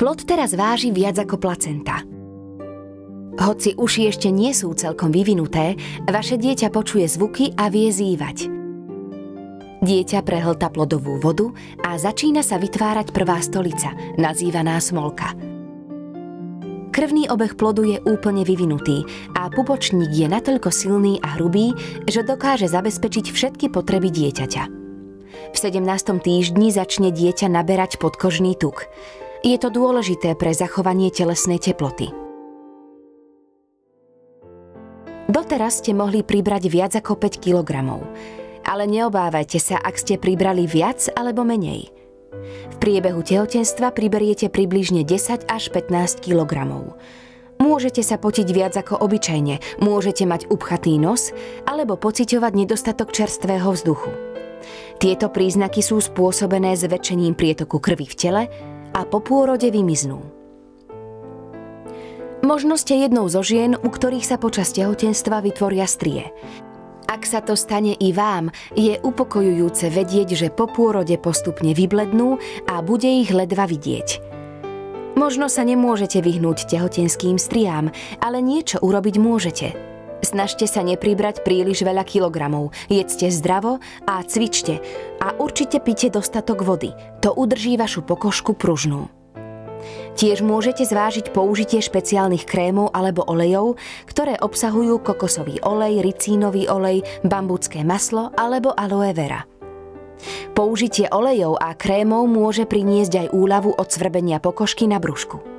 Plod teraz váži viac ako placenta. Hoci uši ešte nie sú celkom vyvinuté, vaše dieťa počuje zvuky a vie zývať. Dieťa prehltá plodovú vodu a začína sa vytvárať prvá stolica, nazývaná smolka. Krvný obeh plodu je úplne vyvinutý a pupočník je natoľko silný a hrubý, že dokáže zabezpečiť všetky potreby dieťaťa. V 17. týždni začne dieťa naberať podkožný tuk. Je to dôležité pre zachovanie telesnej teploty. Doteraz ste mohli pribrať viac ako 5 kg, ale neobávajte sa, ak ste pribrali viac alebo menej. V priebehu tehotenstva priberiete približne 10 až 15 kg. Môžete sa potiť viac ako obyčajne, môžete mať upchatý nos alebo pociťovať nedostatok čerstvého vzduchu. Tieto príznaky sú spôsobené zväčšením prietoku krvi v tele a po pôrode vymiznú. Možno ste jednou zo žien, u ktorých sa počas tehotenstva vytvoria strie. Ak sa to stane i vám, je upokojujúce vedieť, že po pôrode postupne vyblednú a bude ich ledva vidieť. Možno sa nemôžete vyhnúť tehotenským striám, ale niečo urobiť môžete. Snažte sa nepribrať príliš veľa kilogramov, jedzte zdravo a cvičte a určite pite dostatok vody. To udrží vašu pokožku pružnú. Tiež môžete zvážiť použitie špeciálnych krémov alebo olejov, ktoré obsahujú kokosový olej, ricínový olej, bambucké maslo alebo aloe vera. Použitie olejov a krémov môže priniesť aj úľavu od svrbenia pokožky na brúšku.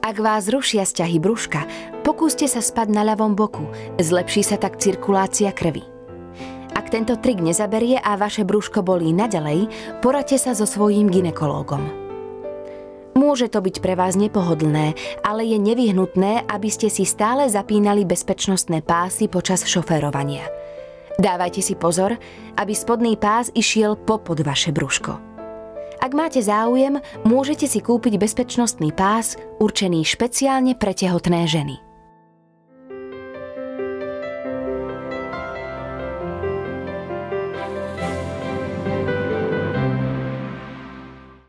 Ak vás rušia sťahy brúška, pokúste sa spať na ľavom boku, zlepší sa tak cirkulácia krvi. Ak tento trik nezaberie a vaše brúško bolí naďalej, poradte sa so svojím gynekológom. Môže to byť pre vás nepohodlné, ale je nevyhnutné, aby ste si stále zapínali bezpečnostné pásy počas šoférovania. Dávajte si pozor, aby spodný pás išiel popod vaše brúško. Ak máte záujem, môžete si kúpiť bezpečnostný pás určený špeciálne pre tehotné ženy.